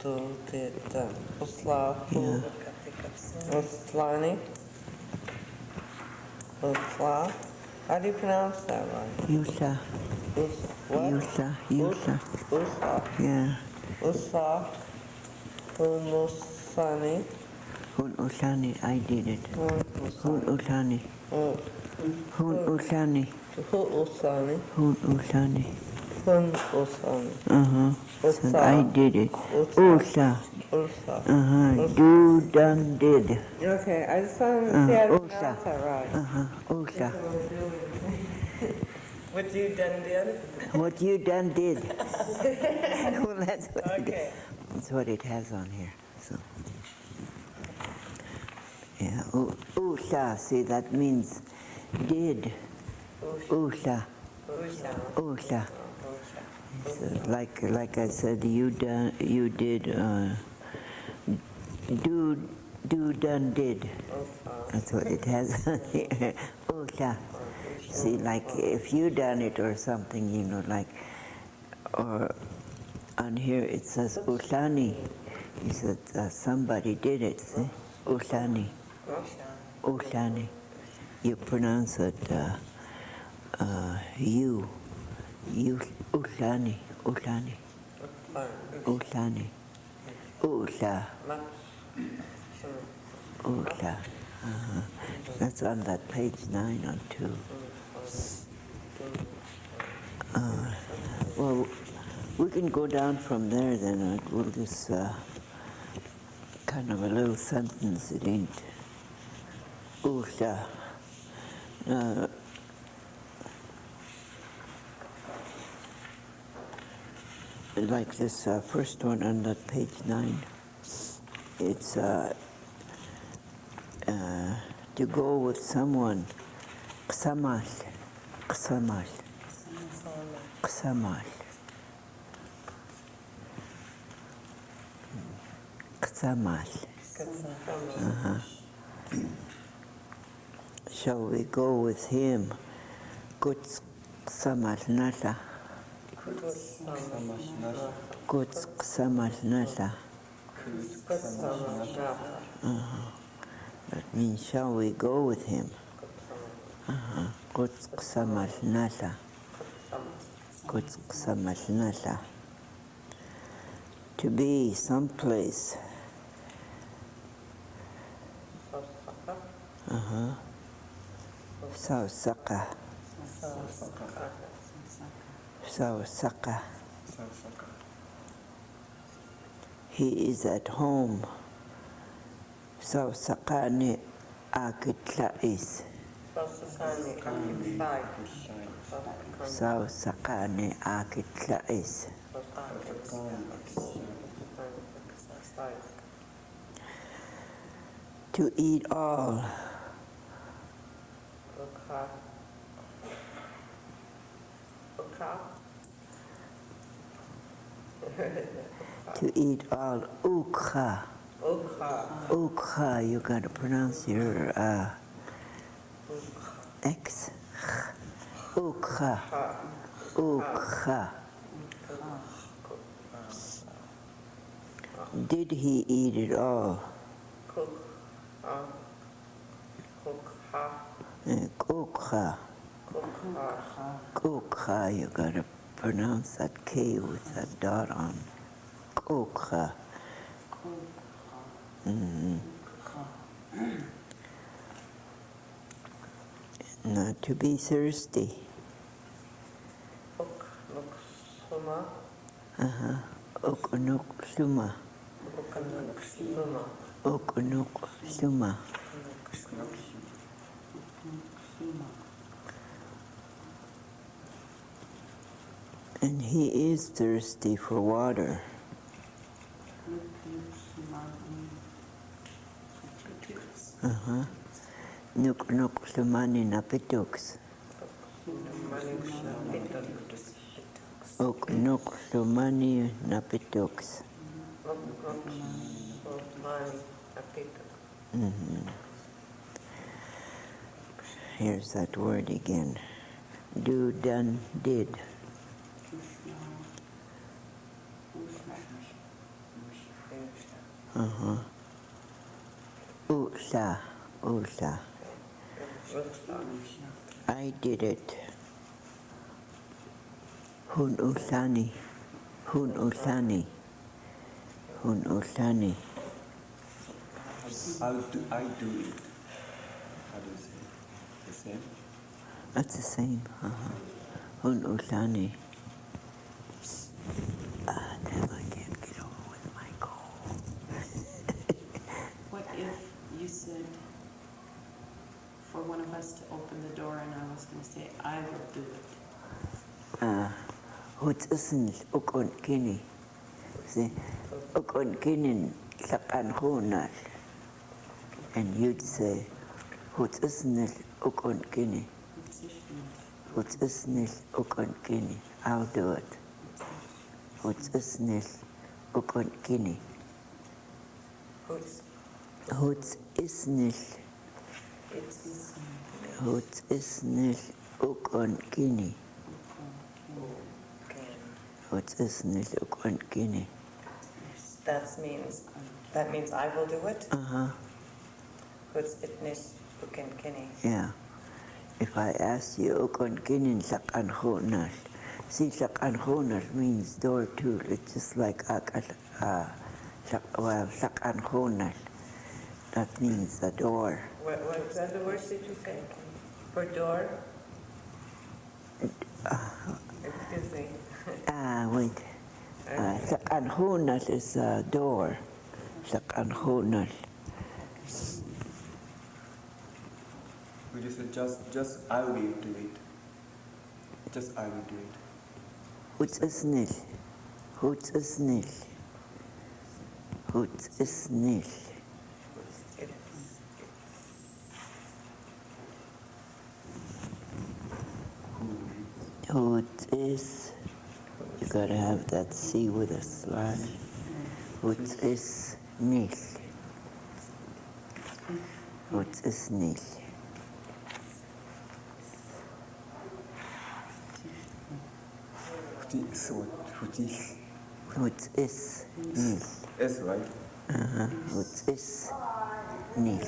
do, did, done. Usla, Yeah. Uslani. Usla. How do you pronounce that right? Yusa. What? Yusa. Yusa. Usa. Yeah. Usa. Humusani. Hun Usani, I did it. Hun Usani. Hun Usani. Usani. Hun Usani. Hun Usani. So I did it. Usa. Usa. Do, done, did. Okay, I just wanted to see how to pronounce that right. Usa. What you done did? What you done did. Well, that's what Okay. that's what it has on here. So, yeah. Usa. See, that means did. Usa. Usa. So, like I said, you did. Do, done, did. That's what it has on here. Usa. See, like if you done it or something, you know, like, or on here it says Usani. He said somebody did it. See, Usani. Usani. You pronounce it you. Usani. Usani. Usani. Usa. Usa. That's on that page 9 on 2. Well, we can go down from there then. We'll just kind of a little sentence. It ain't. Usa. Like this first one on that page 9. It's to go with someone. Ksamal. Ksamal. Ksamal. Ksamal. Shall we go with him? Kuts ksamal nasa. Kuts ksamal nasa. That means, shall we go with him? Kuts ksamal nasa. Kuts ksamal nasa. To be someplace. Sausaka. Sausaka. He is at home. Sausakane akitlais. Sausakane akitlais. To eat all. To eat all. Ukha. Ukha. You got to pronounce your X. Ukha. Ukha. Did he eat it all? Kukha. Kukha. You got to pronounce that K with that dot on. Kukha. Not to be thirsty. Okunuk suma. Okunuk suma. And he is thirsty for water. Nuk nuk sumani napituks. Ok nuk sumani napituks. Here's that word again. Do, done, did. Usha, usha. I did it. Hun usani, hun usani, hun usani. I do it. How do you say? The same? That's the same. Hun usani. Damn, I can't get over with my cold. What if you said for one of us to open the door and I was going to say, I will do it? Hut isn't ukon kini. See, ukon kinin sakan hunal. And you'd say, hut isn't ukon kini. Hut isn't ukon kini. I'll do it. Hut isn't ukon kini. Hut isn't. Hut isn't ukon kini. Hut isn't ukon kini. That means I will do it? What's itnish uken kini? Yeah. If I ask you ukon kinin sakan hunal. See, sakan hunal means door too. It's just like sakan hunal. That means the door. What other words did you say? For door? Excuse me. Wait. Sakan hunal is a door. Sakan hunal. We just said just I will do it. Just I will do it. Hut isn't. Hut isn't. Hut isn't. Hut is. You gotta have that C with a slash. Hut is nil. Hut is nil. Hut is nil. S, right? Hut is nil.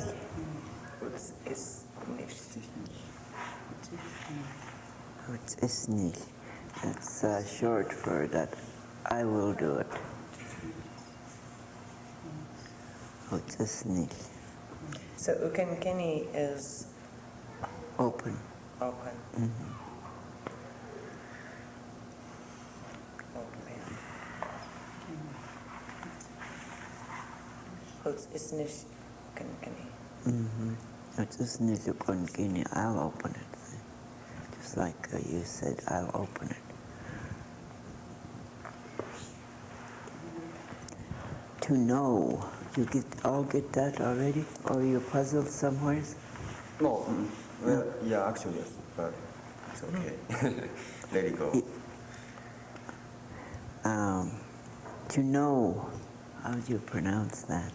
What's is nicht? Hut is nil. That's short for that. I will do it. Hut is nil. So uken kini is Open. open. What's is nicht uken kini? Hut is nil ukon kini. I'll open it. Just like you said, I'll open it. To know. You all get that already? Or you're puzzled somewhere? No. Well, yeah, actually, yes, but it's okay. Let it go. To know. How do you pronounce that?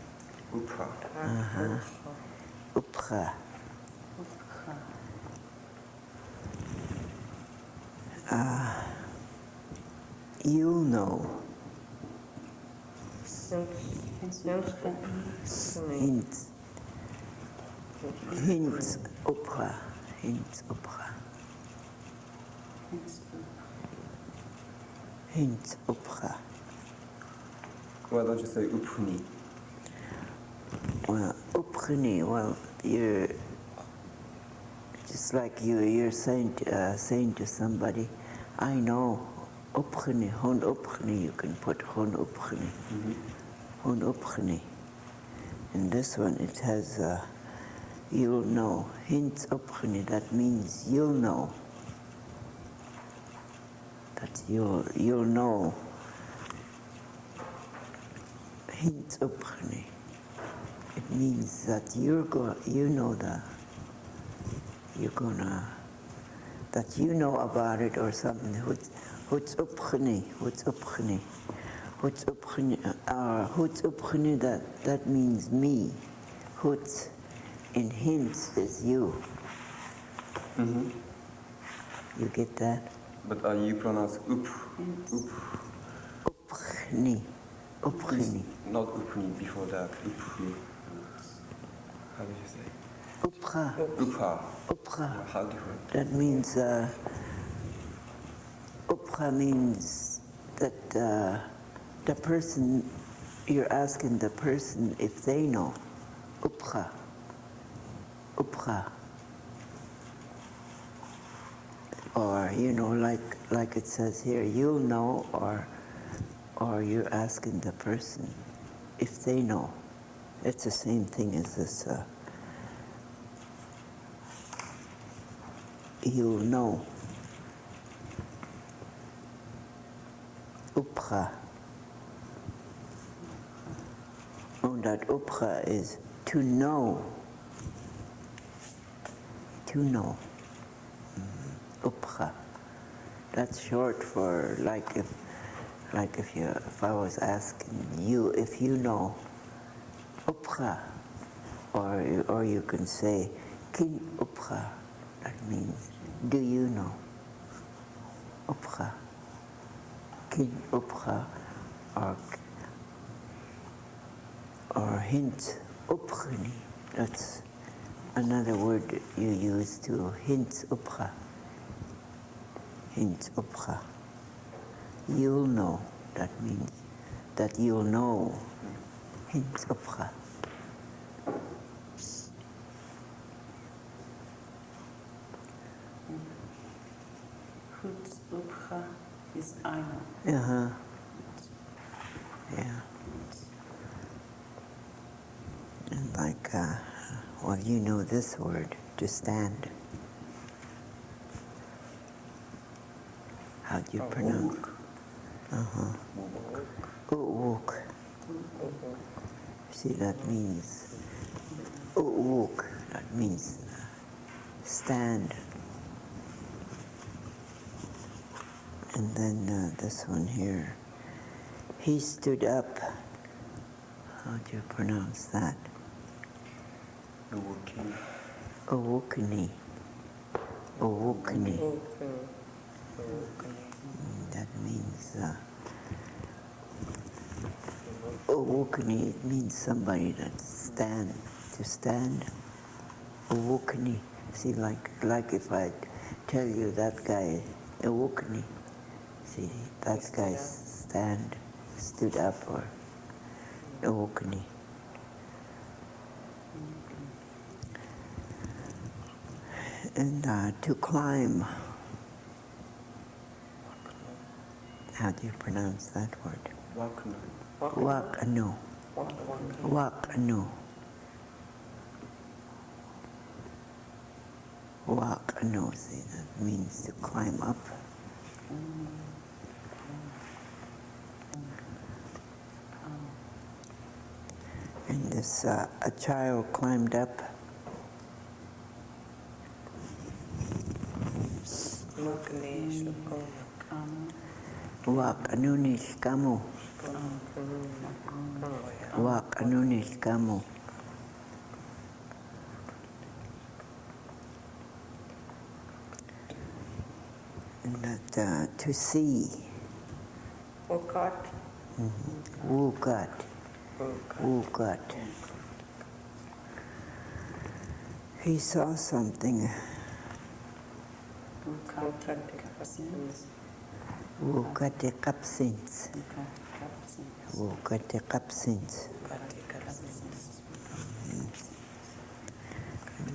Upra. Upra. You'll know. Hints. Hints opera. Hints opera. Hints opera. Why don't you say upni? Well, uprini. Well, you're just like you're saying to somebody, I know. Uprini, hon uprini. You can put hon uprini. Hon uprini. In this one, it has you'll know. Hints uprini. That means you'll know. That you'll know. Hints uprini. It means that you know that you know about it or something. What's uprini? What's uprini? What's uprini? What's uprini? That means me. What's in hints is you. You get that? But you pronounce up. Uprini. Upchini. Not upni, before that, upni. How do you say? Upcha. Upha. Upcha. How different? That means, upcha means that the person, you're asking the person if they know. Upcha. Upcha. Or, like it says here, you'll know, or you're asking the person if they know. It's the same thing as this, you'll know. Upcha. Oh, that upcha is to know. To know. Upcha. That's short for if I was asking you if you know. Upcha. Or you can say kin upcha. That means do you know? Upcha. Kin upcha. Or hint upchini. That's another word you use to hint upcha. Hint upcha. You'll know. That means that you'll know. Hint upcha. Hut upcha is I know. Uh-huh. Yeah. And like, well, you know this word, to stand. How do you pronounce it? Uh-huh. Uuk. See, that means, uuk, that means stand. And then this one here, he stood up. How do you pronounce that? Uukini. Uukini. That means, uukini, it means somebody that to stand. Uukini. See, like if I tell you that guy, uukini. See, that guy stood up, or uukini. And to climb. How do you pronounce that word? Wakno. Wakano. Wakano. Wakano, see, that means to climb up. And this, a child climbed up. Wakanunish kamu. Wakanunish kamu. And that to see. Wukat. Wukat. Wukat. He saw something. Wukate kapsins. Wukate kapsins.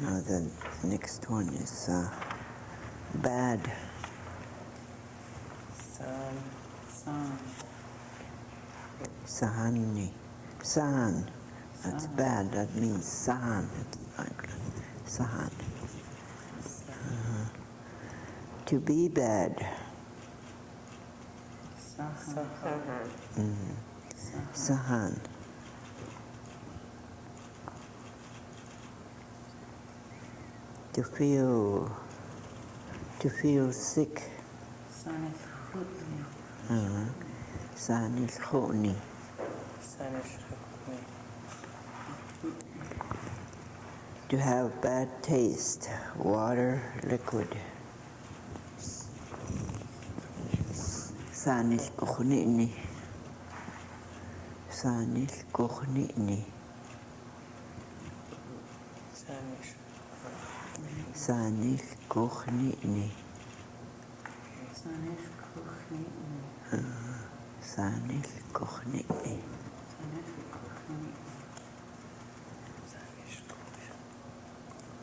Now the next one is bad. Sahani. Sahan. That's bad. That means sahan. Sahan. To be bad. Sahan. To feel sick. Salish Kootenai. To have bad taste. Water, liquid. Salish Kootenai. Salish Kootenai. Salish. Salish Kootenai. Salish Kootenai. Salish Kootenai. Salish Kootenai.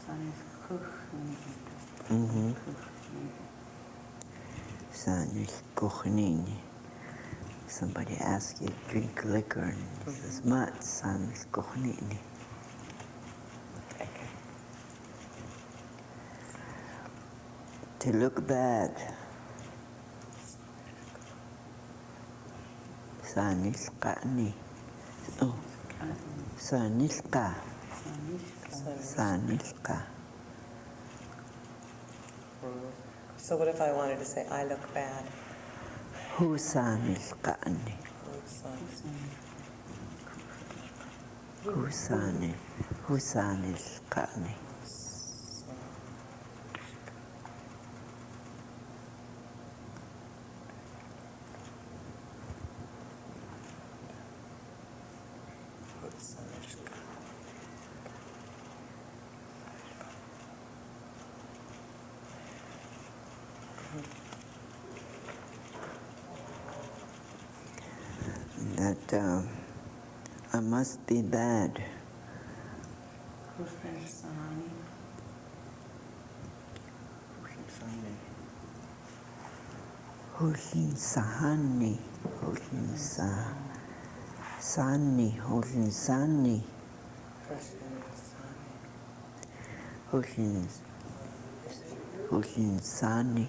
Salish Kootenai. Salish Kootenai. Somebody asks you to drink liquor and he says, Mat, Salish Kootenai. To look bad. Sanishkani. Oh, Sanishka. Sanishka. So what if I wanted to say, I look bad? Who Sanishkani? Who Sanishkani? That I must be bad. Hushin Sahani. Hushin Sani. Hushin Sani. Hushin Sani.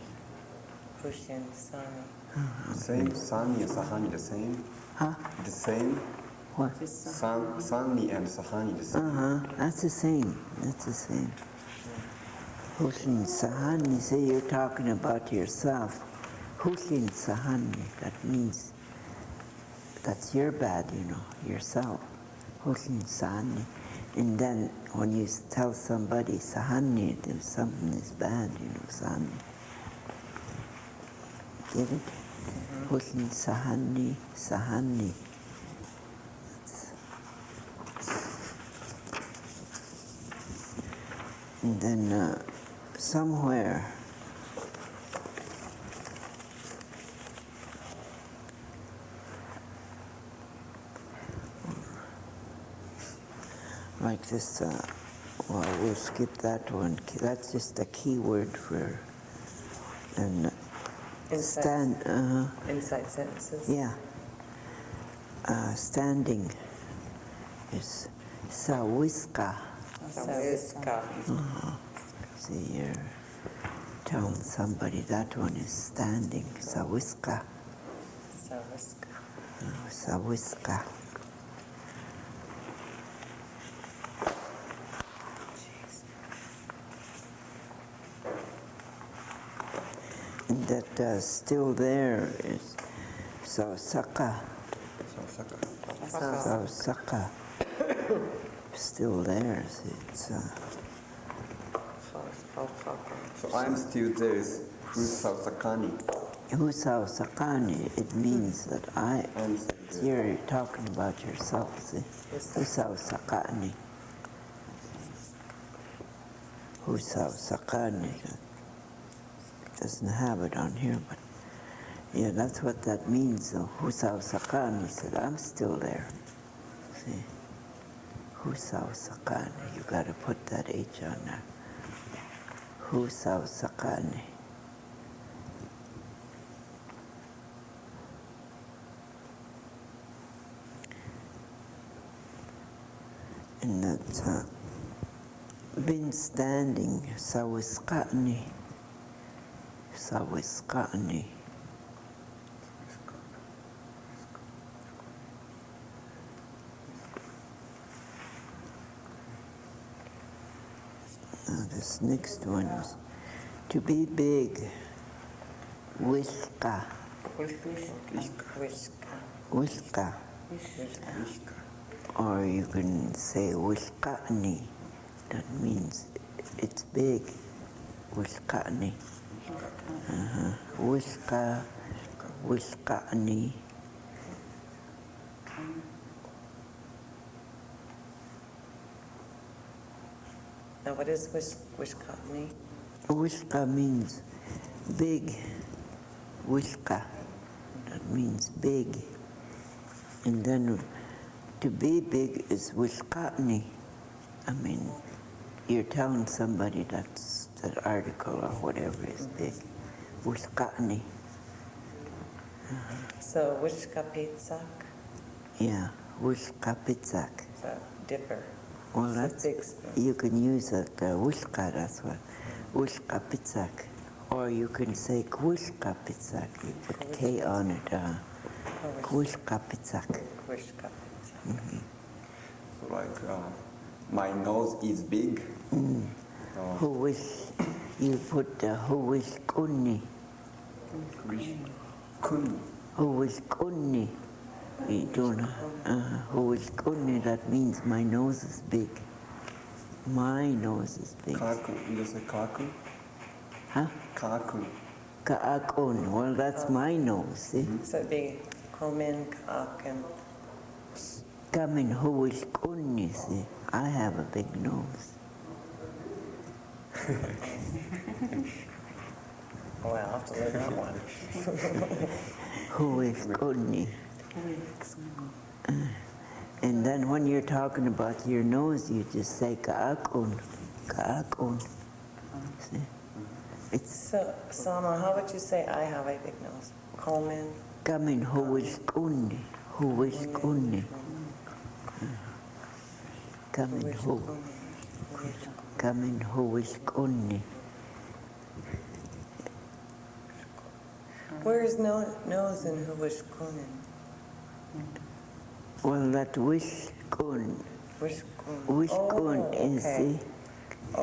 Hushin Sani. Same, Sani and Sahani the same? Huh? The same? What? Sani and Sahani the same? That's the same. That's the same. Hushin Sahani, say you're talking about yourself. Hushin Sahani, that means that's your bad, yourself. Hushin Sahani. And then when you tell somebody Sahani, then something is bad, Sahani. Get it? Hushin Sahani, Sahani. And then somewhere like this, well, we'll skip that one. That's just a key word for and Inside sentences. Yeah. Standing is sawiska. Sawiska. See, you're telling somebody that one is standing. Sawiska. Sawiska. Sawiska. And that still there is sausaka. Sausaka. Still there. It's So I'm still there is Husausakani. Husausakani, it means that you're talking about yourself, see? Husausakani. Husausakani. Doesn't have it on here, but yeah, that's what that means, though. Husausakani said, I'm still there. See? Husausakani. You got to put that H on there. Husausakani. And that's been standing, sawiskani. Sawiskani. Now this next one is to be big. Wishka. Wishka. Or you can say wishkani. That means it's big. Wishkani. Wishka. Wishkani. Now, what is Wishkatni? Wishka means big. Wishka, that means big. And then to be big is Wishkatni. I mean, you're telling somebody that article or whatever is big. Wishkatni. So, Wishkapitsak? Yeah, Wishkapitsak. So, dipper. Well, It's a that's, big spoon. you can use it, Wishka, that's what. Wishkapitsak. Or you can say Kwishkapitsak. You put K on it. Kwishkapitsak. Wishkapitsak. So like, my nose is big. Who wish, you put who wish kunni. Kun. Who wish kunni. You don't know. Who wish kunni, that means my nose is big. My nose is big. Kakun. You say kakun? Huh? Kakun. Ka'akun. Well, that's my nose, see? So, it'd be Komin, Kaakin. Coming who wish kunni, see? I have a big nose. Oh, I'll have to learn that one. Who is kunni? And then when you're talking about your nose, you just say ka'akun. Ka'akun. See? It's So, Sama, how would you say I have a big nose? Komin? coming who is kunni. Who is kunni. Coming who. Coming who is kunni. Where's nose in Huwishkunin? Well, that wish kun. Wishkun. Wish kun Oh, is, okay. see?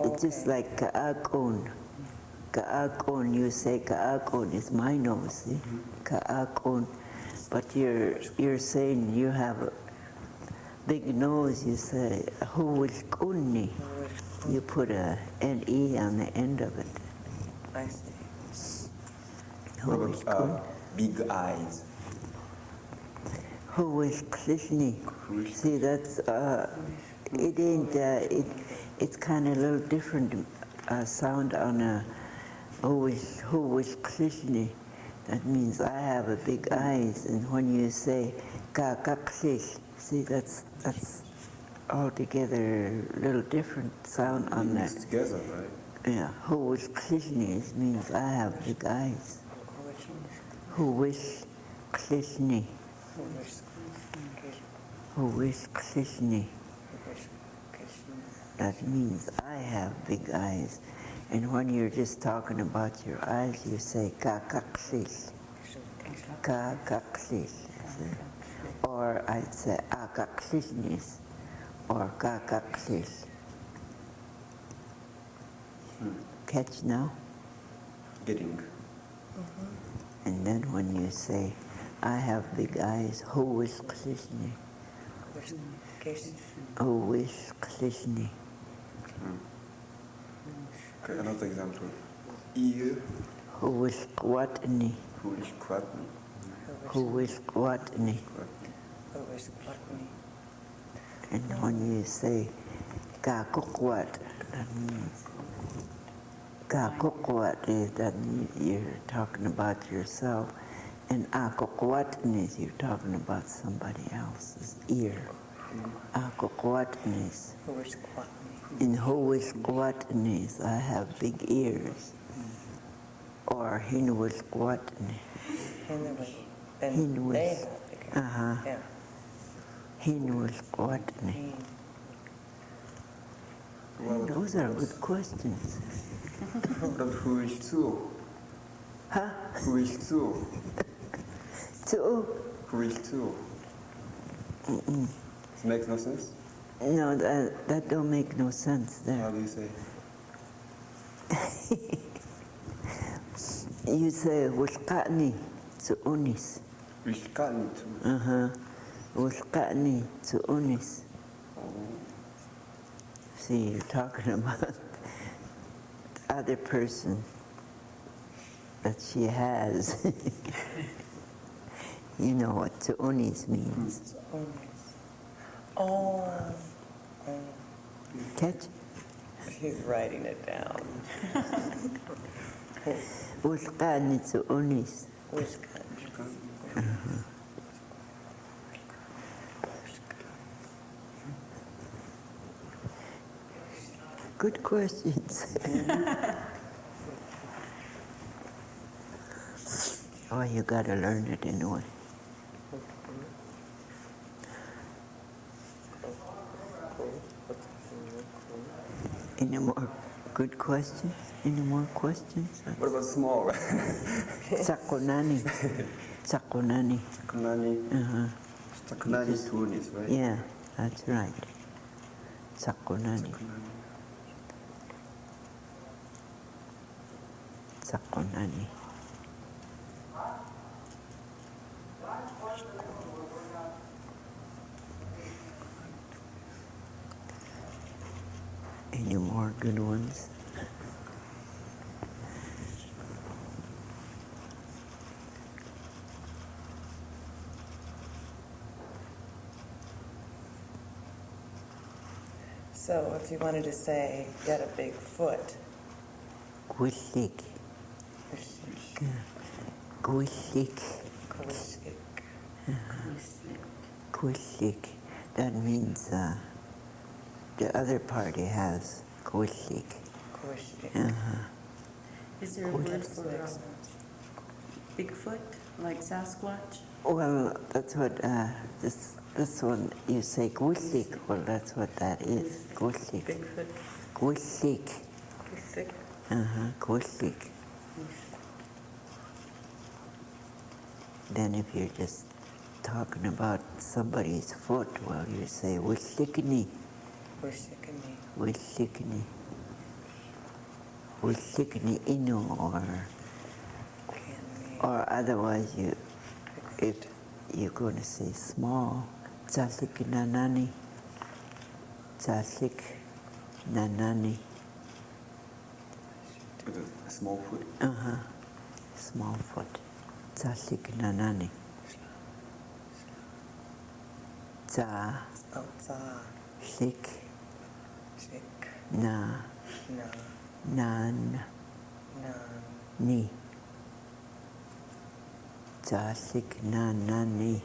It's just like ka'akun. Ka'akun, you say ka'akun is my nose, see? Ka'akun. But you're saying you have a big nose, you say who is kunni. You put a N-E on the end of it. I see. What Who is kun. about big eyes? Who is klishni. See, that's, it ain't, it's kind of a little different sound on a who is klishni. That means I have a big eyes. And when you say ka-ka-klish, see, that's altogether a little different sound on that. Mixed together, right? Yeah, who is klishni means I have big eyes. Who is klishni. Who is klishni. That means I have big eyes. And when you're just talking about your eyes, you say ka-ka-klish. Ka-ka-klish. Or I'd say a-ka-klishnis. Or ka-ka-klish. Catch now? Getting. And then when you say, I have big eyes, who is klishni? Who is klishni? Okay, another example. Ear. Who is kwatni? Who is quatni? Who is kwatni? Huwishkatni. And when you say ka-kukwat, that means ka-kukwat is that you're talking about yourself. And akukwatnis, you're talking about somebody else's ear. Akukwatnis. Huwishkatni. In Huwishkwatnis, I have big ears. Or Hinwishkwatni. And Hinwish. they have big ears. Uh-huh. Yeah. Hinwishkwatni. Those are good questions. What about who is two? Huh? Who is two? Two? Who is two? It makes no sense? No, that don't make no sense How there. do you say? You say Wishkatni to Unis. Which can two? Uh-huh. Wishkatni to Unis. See, you're talking about the other person that she has. You know what to Unis means. Oh. Catch? She's writing it down. Ulkan it's unis. Wisconsin. Good questions. Oh, you gotta learn it anyway. Any more good questions? Any more questions? What about small? Sakonani. Sakonani. Kootenai. Uh-huh. Kootenai is Tunis, right? Yeah, that's right. Sakonani. Kootenai. Sakonani. Any more good ones? So if you wanted to say, get a big foot, Kushik. Kushik. Kushik. Kushik. That means the other party has kushik. Kushik. Uh-huh. Is there a word for Bigfoot, like Sasquatch? Well, that's what this one you say kushik. Well, that's what that is. Kushik. Bigfoot. Kushik. Kushik. Kushik. Then if you're just talking about somebody's foot, well, you say wishikini. Kushikini. Wishikini. Wishikini inu, or otherwise if you're going to say small, tsasik nanani. Tsasik nanani. With a small foot. Small foot. Tsasik nanani. Tsa. Oh, tsa. Shik. Shik. Na. Na. Nan. Na. Ni. Tsasik nanani.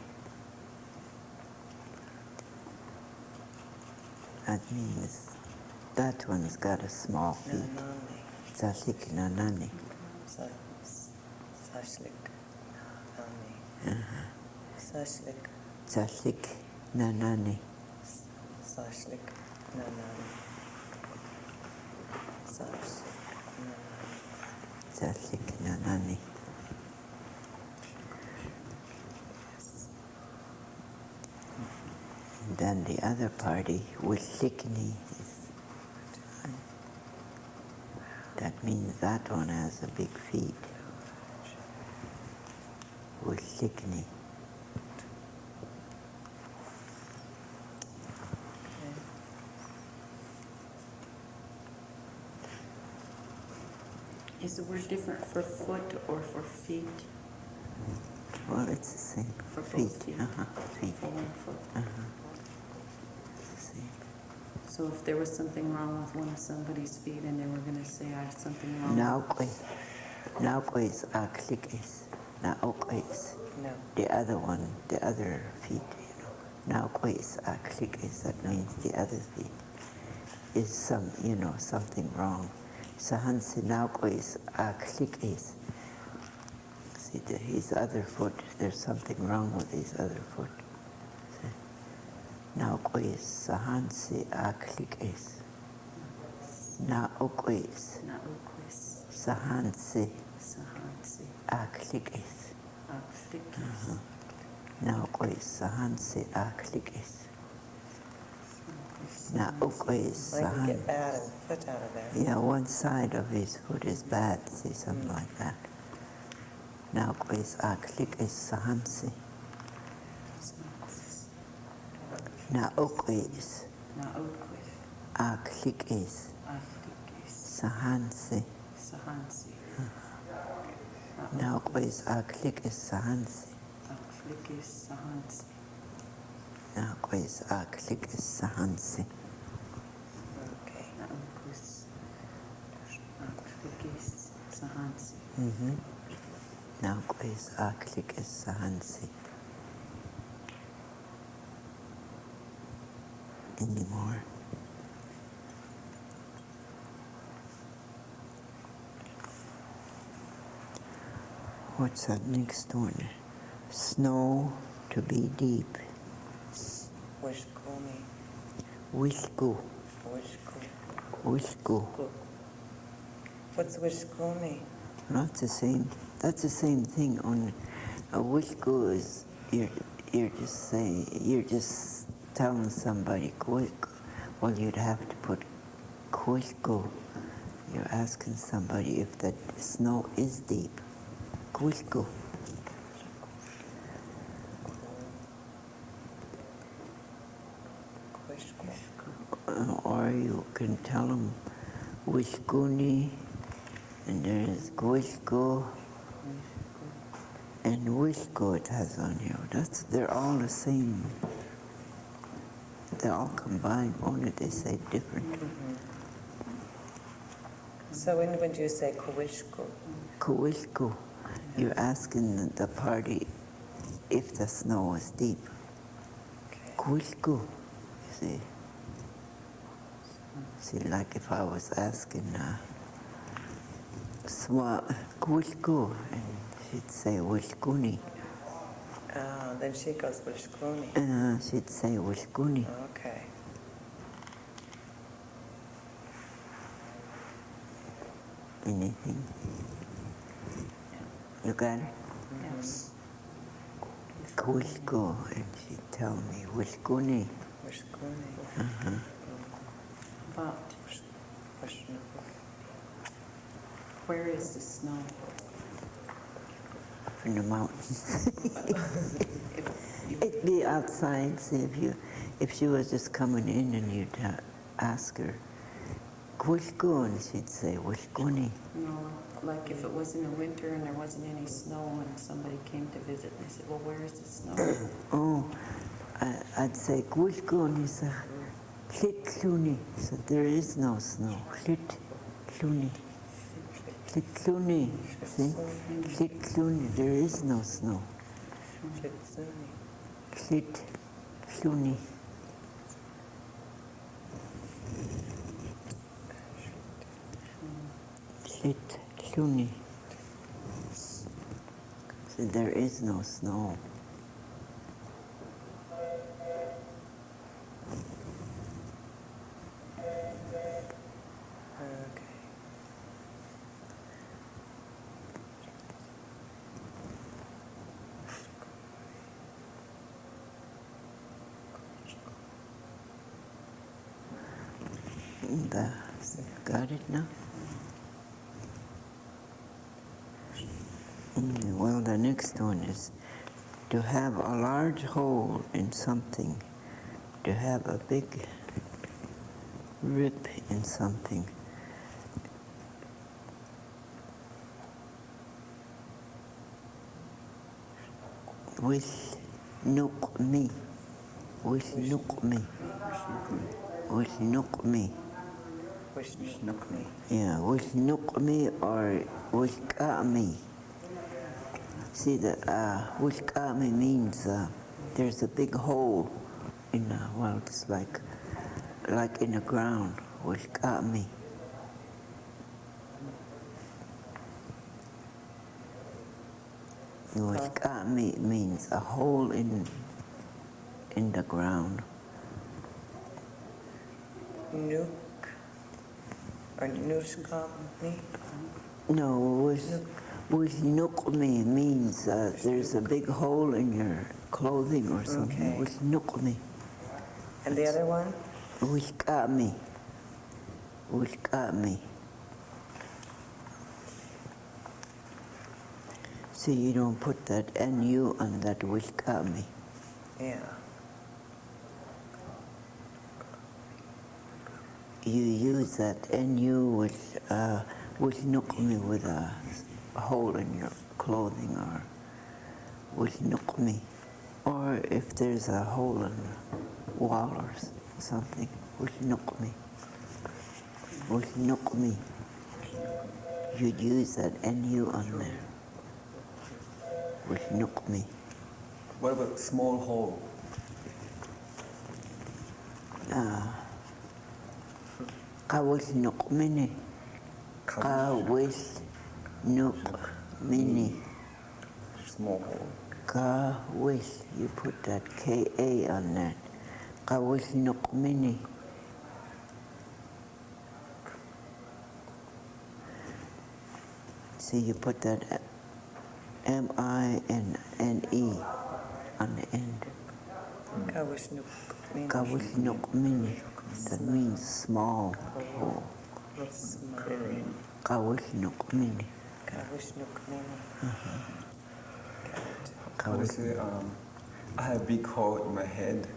That means that one's got a small feet. Nanani. Tsasik nanani. Sashlik. Nanani. Sashlik. Tsasik nanani. Sashlik. Nanani. Sashlik. Nanani. Tsasik nanani. And then the other party, wishikni, that means that one has a big feet. Wishikni. Is the word different for foot or for feet? Well, it's the same. For Feet. both feet? Feet. For one foot. It's the same. So if there was something wrong with one of somebody's feet and they were going to say, I have something wrong. Naukwe is aklikis. Naukwe is No. the other one, the other feet, Naukwe is aklikis. That means the other feet is something wrong. Sahansi naukwe is aklikis. See, his other foot, there's something wrong with his other foot. Naukwe is sahansi aklikis. Naukwe is Nauquis, sahansi Sahansi, aklikis. Aklikis, Naukwe is sahansi aklikis. Naukwe is Like you sahan. get bad and foot out of there. Yeah, one side of his foot is bad, see, something like that. Naukwe is aklikis sahansi. Naukwe is Nauquis, aklikis Aklikis, sahansi. Sahansi, Naukwe is aklikis sahansi. Aklikis, Sahansi, Naukwe is aklikis sahansi. Okay. Nauquis, Now is aklik is sahansi. Anymore. What's that next one? Snow to be deep. Wishkumi. Wishku. Wishku. Wishku. What's wishkumi? Not the same. That's the same thing. On a wishku is you're just saying, you're just telling somebody quick. Well, you'd have to put kuishku. You're asking somebody if the snow is deep. Kuishku. Or you can tell them wishkuni, and there's kuishku, and wishku it has on here. They're all the same. They're all combined, only they say different. So when would you say kuishku? Kuishku, you're asking the party if the snow is deep. Okay. Kuishku, you see. See, like if I was asking kuishku, and she'd say wishkuni. Then she goes wishkuni. She'd say wishkuni. Okay. Anything? You got it? Yes. Kuishku, and she'd tell me wishkuni. Wishkuni. But Wishnu. where is the snow? In the mountains. If you, It'd be outside. See if she was just coming in and you'd ask her, "Kuishku," and she'd say, "Wishkuni." no, like if it was in the winter and there wasn't any snow and somebody came to visit and they said, well, where is the snow? Oh, I'd say "Kuishku," and he said, "Klitluni." So there is no snow. Klitluni. Klitluni. See, Klitluni. There is no snow. Chitsuni. Klitluni. Klitluni. So there is no snow. Okay. Got it now? Well, the next one is to have a large hole in something, to have a big rip in something. Wishnukmi. Wishnukmi. Wishnukmi. Wishnukmi. Yeah, wishnukmi or wishkami. See, the wishkami means there's a big hole in well, it's like in the ground. Wishkami. Wishkami means a hole in the ground. Nuk. Or nushkami. No, wishnukmi means there's a big hole in your clothing or something. Okay. Wishnukmi. And the other one? Wishkami. Wishkami. See, you don't put that NU on that wishkami. Yeah. You use that NU with wishnukmi with a hole in your clothing or wishnukmi. Or if there's a hole in the wall or something, wishnukmi. Wishnukmi. you'd use that NU on there. With nukmi. What about small hole? Kawis nukmini. Kawis nukmini. Small hole. Kawis, you put that KA on that. Kawis nukmini. See, you put that M-I-N-N-E on the end. Kawishnukmini. Kawishnukmini. That means small hole. Kawishnukmini. Kawishnukmini. How to say, I have a big hole in my head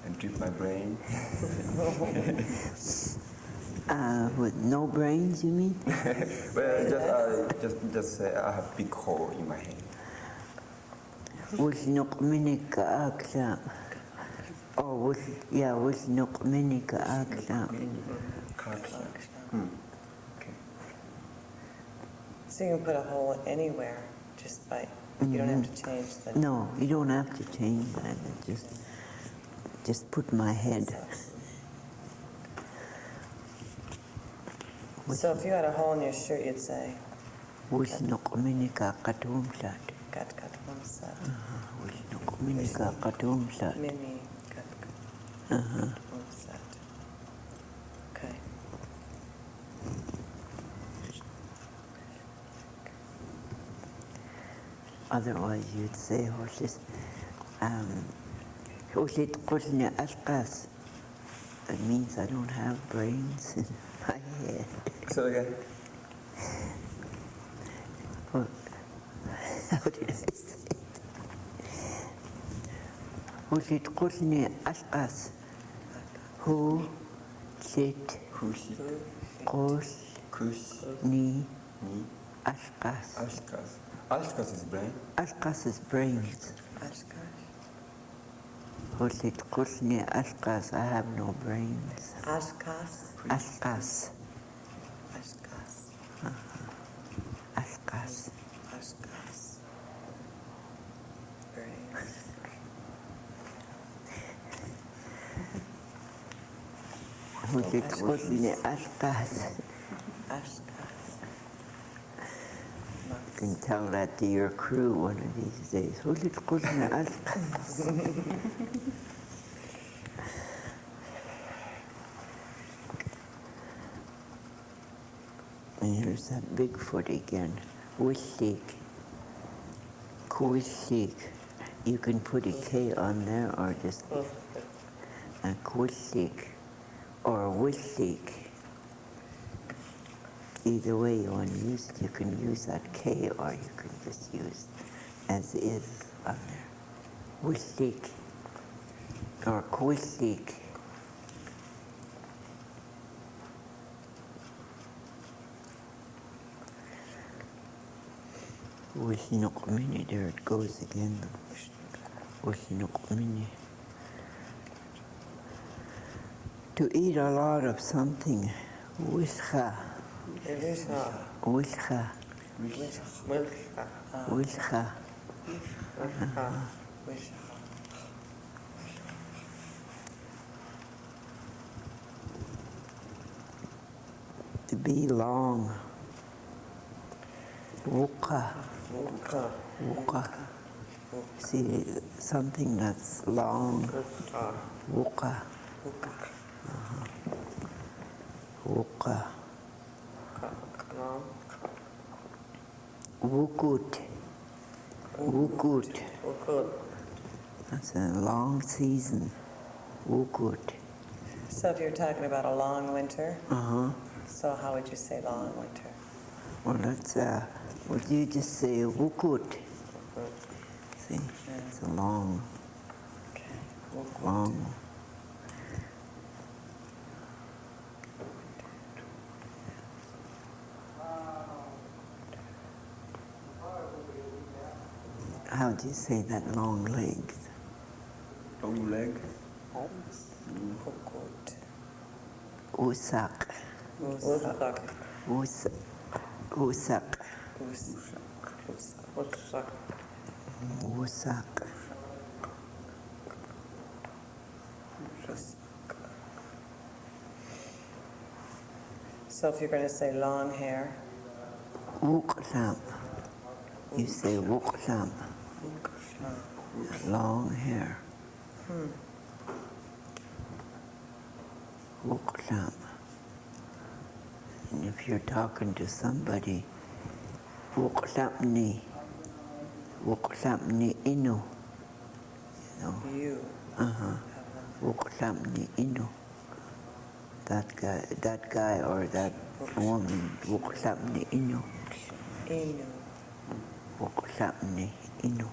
and drip my brain. With no brains, you mean? Well, just say I have a big hole in my head. Wishnukmini ka'aksam. Oh, wishnukmini ka'aksam. Okay. So you can put a hole anywhere, just by, you don't have to change the... No, you don't have to change that. Just put my head. So if you had a hole in your shirt, you'd say... Wishnukmini ka'katumsat. Kat katumsat. Wishnukmini ka'katumsat. Mini kat katumsat. Okay. Otherwise, you'd say, horses, horses kusne askas. That means I don't have brains in my head. So again. Well, how did I say it? Horses kusne askas. Who sit Kushi. kusni Ni. askas. Ashkas. Ashkas is brain. Askas is brains. Ashkash. Horses kusne askas. I have no brains. Ashkas. Askas. Ashkas. Askas. Ashkas. Brains. Horses kusne askas. Ashkas. You can tell that to your crew one of these days. Horses kusne askas. And here's that Bigfoot again. Wishik. Kwishik. You can put a K on there or just a Kwishik or Wishik. Either way you want to use it, you can use that K or you can just use as is on there. Wishik or Kwishik. Wishnukmini, there it goes again. Wishnukmini. To eat a lot of something. Wisha. Ilisha. Wisha. Wisha. Wisha. Wisha. To be long. Wuka. Wuka. Wuka. See, something that's long. Wuka. Wuka. Wuka. Long. Wukut. Wukut. Wukut. That's a long season. Wukut. So if you're talking about a long winter, Uh-huh. so how would you say long winter? Well, that's, would you just say wukut? See, it's a long, Okay. Wukut. long. How do you say that, long legs? Long leg. Wukut. Usak. Usak. Usak. Usak. Usak. So if you're going to say long hair, Wuksam. You say wuksam. Long hair. Wuksam. And if you're talking to somebody, wuksamni. Wuksamni inu. You know? you. Wuksamni inu. That guy or that woman, wuksamni inu. Inu. Wuksamni inu.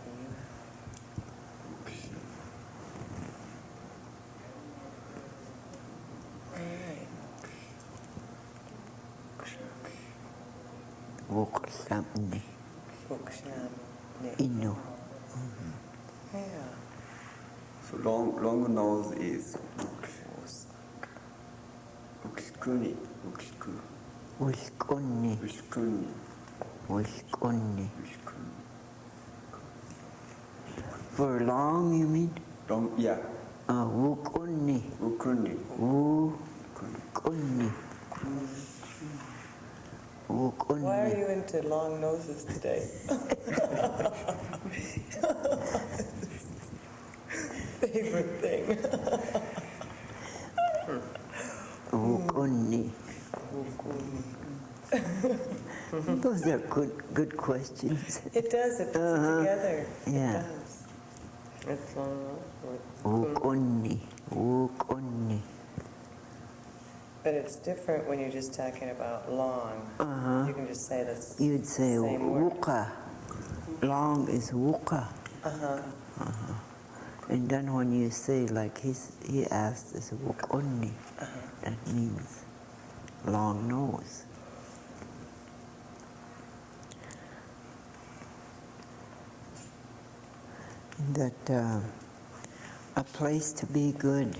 Wuksamni inu. Yeah. So long nose is ukskuni. Uskonni. Ukskuni. Uskonni. For long, you mean? Long, yeah. Wukonni. Ukuni. Wukonni. Wukonni. Why are you into long noses today? Favorite thing. Wukonni. Those are good questions. It does, it puts it together. Yeah. It does. It's long. Wukonni. Wukonni. But it's different when you're just talking about long. You can just say this. You'd say same word. wuka. Long is wuka. And then when you say, like he asked, is wukonni, that means long nose. That a place to be good.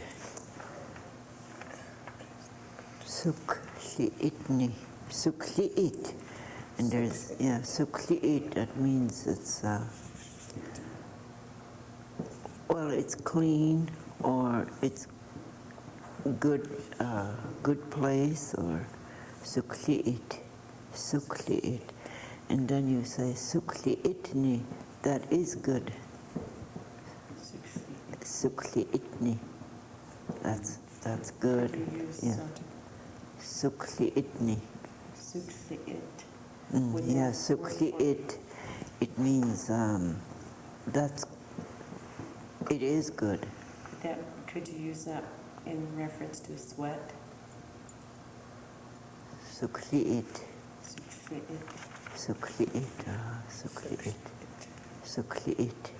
Sukliitni. Sukliit. And there's, sukliit, that means it's, well, it's clean, or it's good place, or sukliit. Sukliit. And then you say sukliitni, that is good. Sukliitni. That's good. Yeah. Sukliitni. Suksliit. Yeah, sukliit. It means it is good. Could you use that in reference to sweat? Sukliit. Suksliit. Sukliit. Sukliit.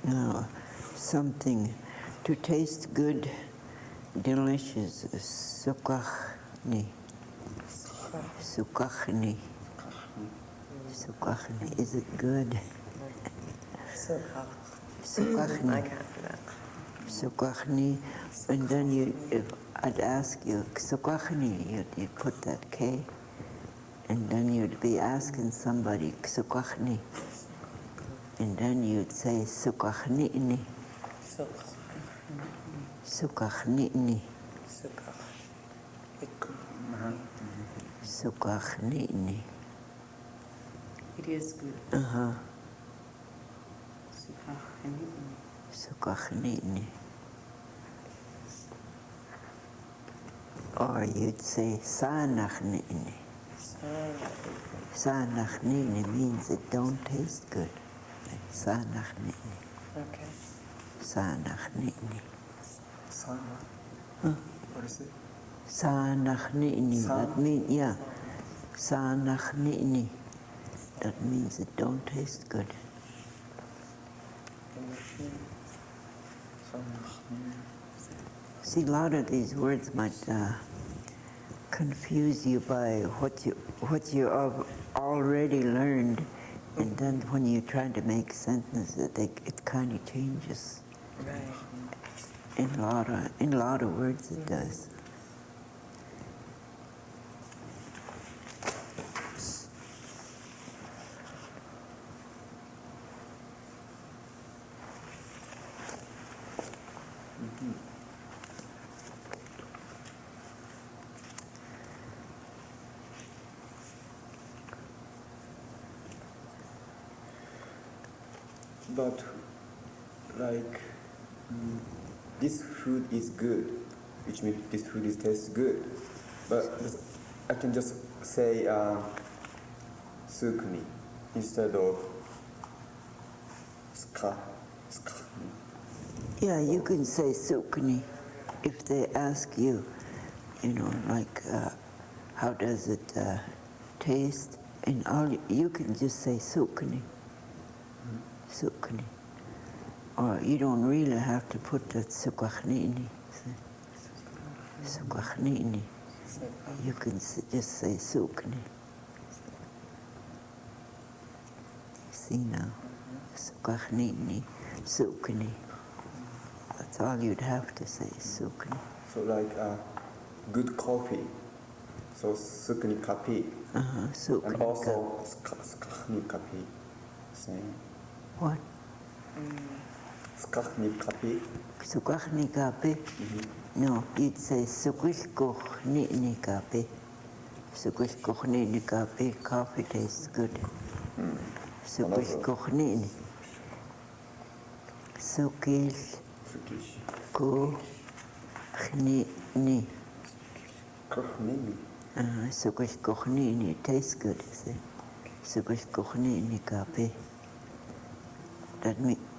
Now, something to taste good, delicious, sukachni. Sukachni. Sukachni. Is it good? Sukachni. I can't do that. Sukachni. And then if I'd ask you, sukachni, you'd put that K, and then you'd be asking somebody, sukachni. And then you'd say sukachnitni. Sukachnitni. Sukachnitni. It is good. Sukachnitni. Or you'd say sanachnitni. Sanachnitni means it don't taste good. Sanachnitni. Okay. Sanachnitni. What is it? Sanachnitni. That means, Sanachnitni. That means it don't taste good. See, a lot of these words might confuse you by what you have already learned And then when you're trying to make sentences, it kind of changes. Right. In a lot of words, it does. But like this food is good, which means this food tastes good. But I can just say sukuni instead of skakni. Yeah, you can say sukni if they ask you, like, how does it taste? And all you can just say sukni. Sukni. Or you don't really have to put that sukachnini. Sukachnini. You can just say sukni. See now? Sukachnini, sukni. That's all you'd have to say, sukni. So like good coffee. So sukni kapi. Sukni. And also skakni kapi. Same. What? Skakni kapi. Sukachni kape? No, you'd say sukishkochni kape. Sukishkochni kape, coffee tastes good. Sukishkochni. Sukishkochni. Kochni. Sukishkochni tastes good, see? Sukishkochni kape.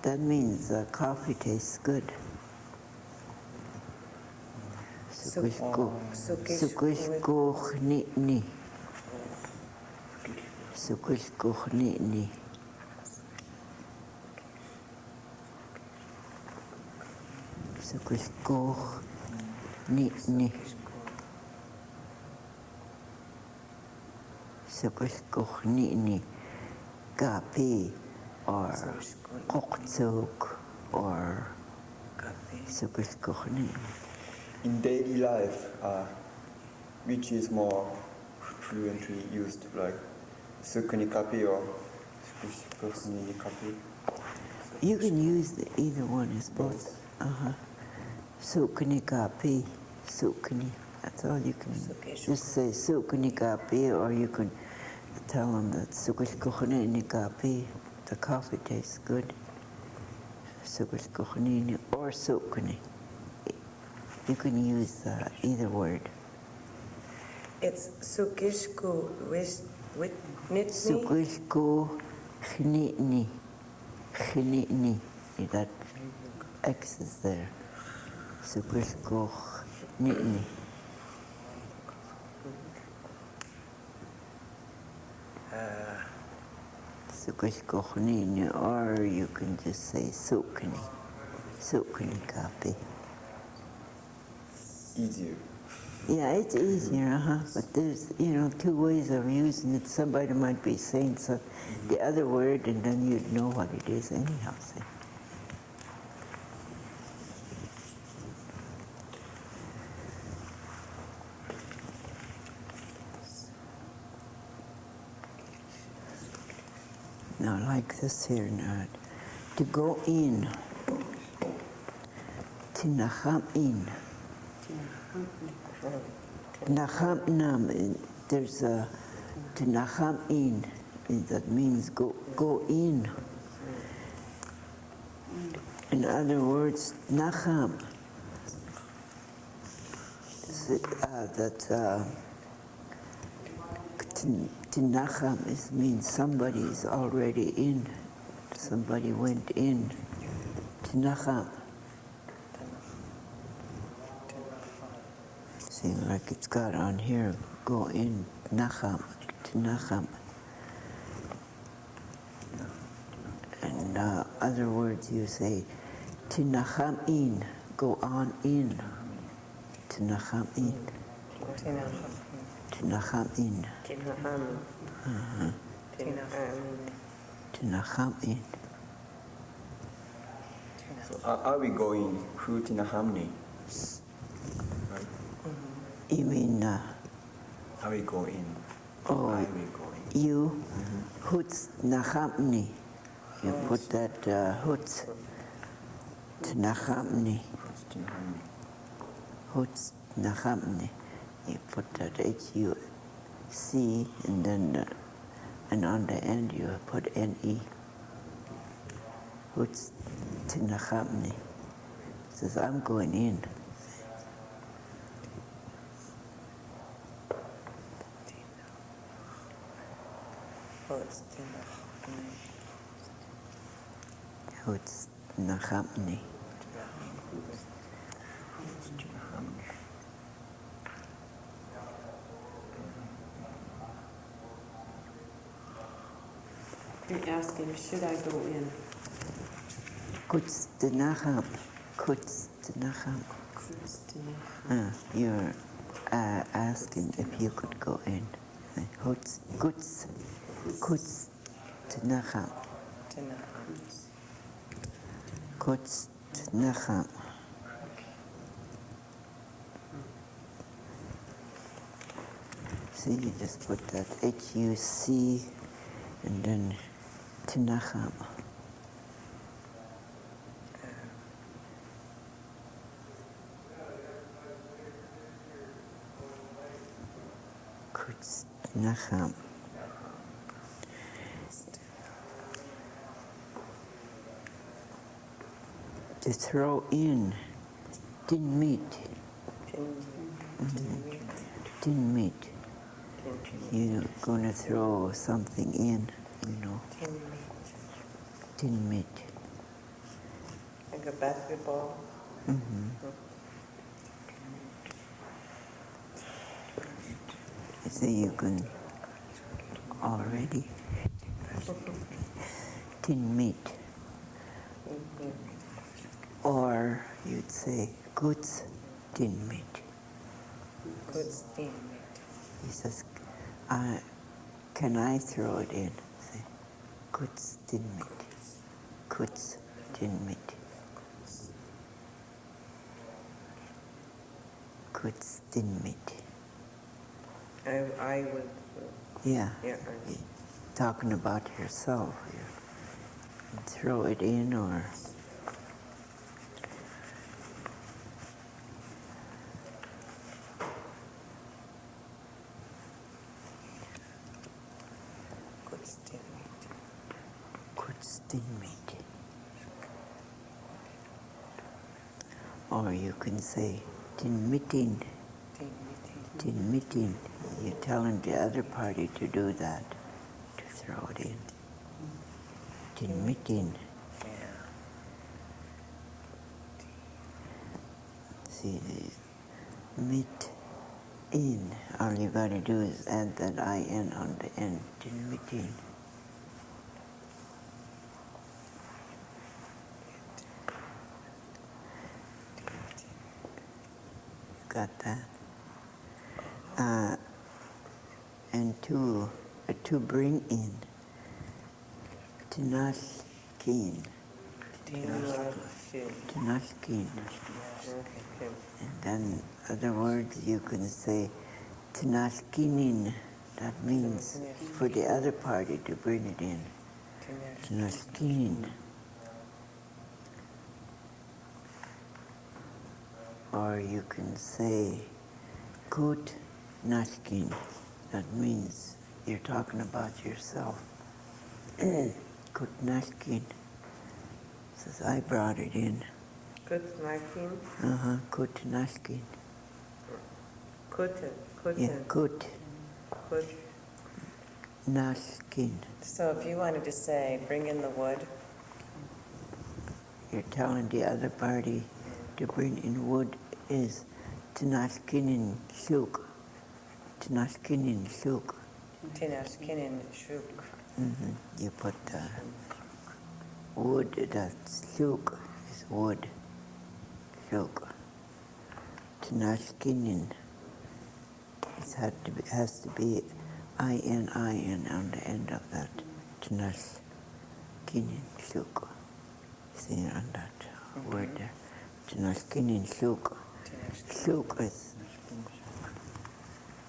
That means coffee tastes good. Sukishkochni. Sukishkochni. Sukishkochni. Sukishkochni. Kape. Or koktsuk, or sukishkochni. In daily life, which is more fluently used, like sukni kapi or sukni kapi? You can use either one as both. Sukni kapi, sukni. That's all you can just say. Sukni kapi, or you can tell them that sukishkochni kapi. The coffee tastes good. Sukishkochni or sukni. You can use either word. It's sukishku nitni. Sukishku chnitni. Chnitni. That X is there. Sukishku chnitni. Sukishkochni, or you can just say sukni. Sukni kapi. Easier. Yeah, it's easier, But there's, two ways of using it. Somebody might be saying the other word, and then you'd know what it is anyhow. See? Now, like this here now, to go in, to nacham in. Nacham nam, there's a, to nacham in, that means go in. In other words, nacham, to nacham means somebody is already in. Somebody went in. To nacham. See, like it's got on here, go in, nacham, to nacham. And other words you say, to nacham in, go on in. To nacham in. To nacham in. Tinachamin. So are we going Kootenai? Right? You mean, Are we going? oh, Are we going? you, Hutz Nachamni. You put that Hutz Nachamni. Hutz Nachamni. You put that H-U-C and then, and on the end you put N-E. Hutz Nachamni. Says, I'm going in. It's Hutz Nachamni. You're asking, should I go in? Kutz Nacham. Kutz Nacham. You're asking if you could go in. Kutz Nacham. Kutz Nacham. See, you just put that H-U-C and then Tinacham. Kutz Nacham. To throw in, didn't meet. Didn't meet. You're going to throw something in, you know. Didn't meet. Like a basketball. So you can already didn't meet. Or you'd say goods didn't meet. Goods didn't meet. He says, can I throw it in? Say, goods didn't meet. Goods didn't meet. Goods didn't meet. I would. Yeah. Yeah. Talking about yourself. You throw it in or Goods didn't meet. goods didn't meet. Or you can say, didn't meeting. Didn't meeting. You're telling the other party to do that, to throw it in. Didn't meeting. See, meet in. All you got to do is add that IN on the end. Didn't meeting. Got that? And to bring in. Tinashkin. Tinashkin. And then other words you can say tinashkinin. That means for the other party to bring it in. Tinashkinin. Or you can say kut nashkin. That means you're talking about yourself. Kut nashkin. Says I brought it in. Goods nashkin. Kut nashkin. Kuten. Yeah, kut Kut. nashkin. So if you wanted to say, bring in the wood. You're telling the other party to bring in wood is tinashkinin shuk. Tinashkinin shuk. Tinashkinin shuk. You put wood, that's shuk, is wood. Shuk. Tinashkinin. It has to be IN on the end of that. Tinash. kinin shuka. See on that word there. Tinas kinin shuka. Shuk is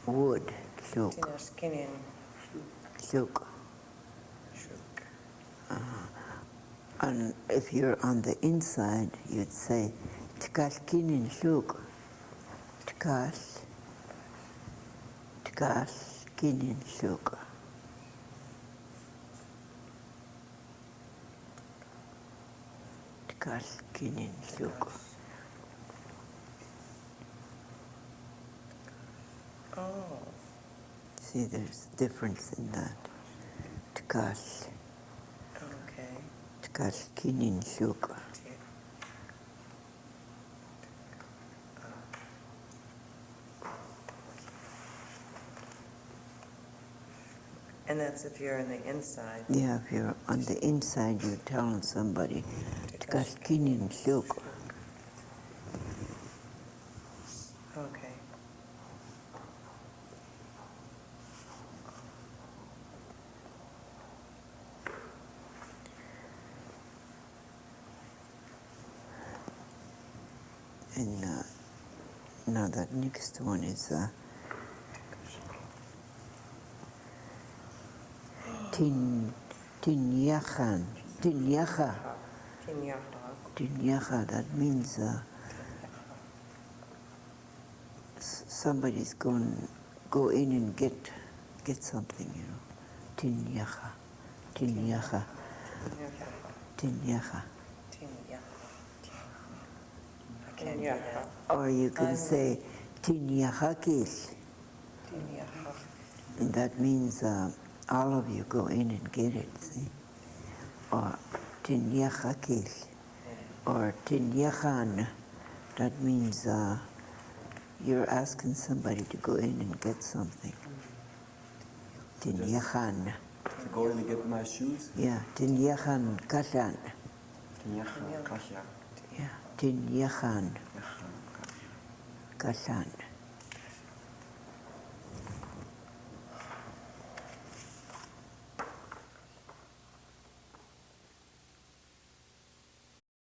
wood. Shuk. Tinashkinin Shuk. shuk. And if you're on the inside, you'd say tikash kinin shuk. Tikash. Tikash kinin shuka. Tikash kinin shuka. Oh, See, there's difference in that. Tikash. okay. Tikash kinin shuka. And that's if you're on the inside. Yeah, if you're on the inside, you're telling somebody, tikash kinin shuka. Okay. And now that next one is tinyachan. Tinyacha. Tinyaha. Tinyacha, that means somebody's go in and get something, you know. Tinyacha. Tinyacha. Tinyacha. I can't do that. Or you can say tinyachakis. Tinyaha. And that means all of you go in and get it, see? Or tinyachakis. Or tinyachan. That means you're asking somebody to go in and get something. Tinyachan. To go in and get my shoes. Yeah, tinyachan kashan. Tinyacha, kasha. Yeah, tinyachan kashan.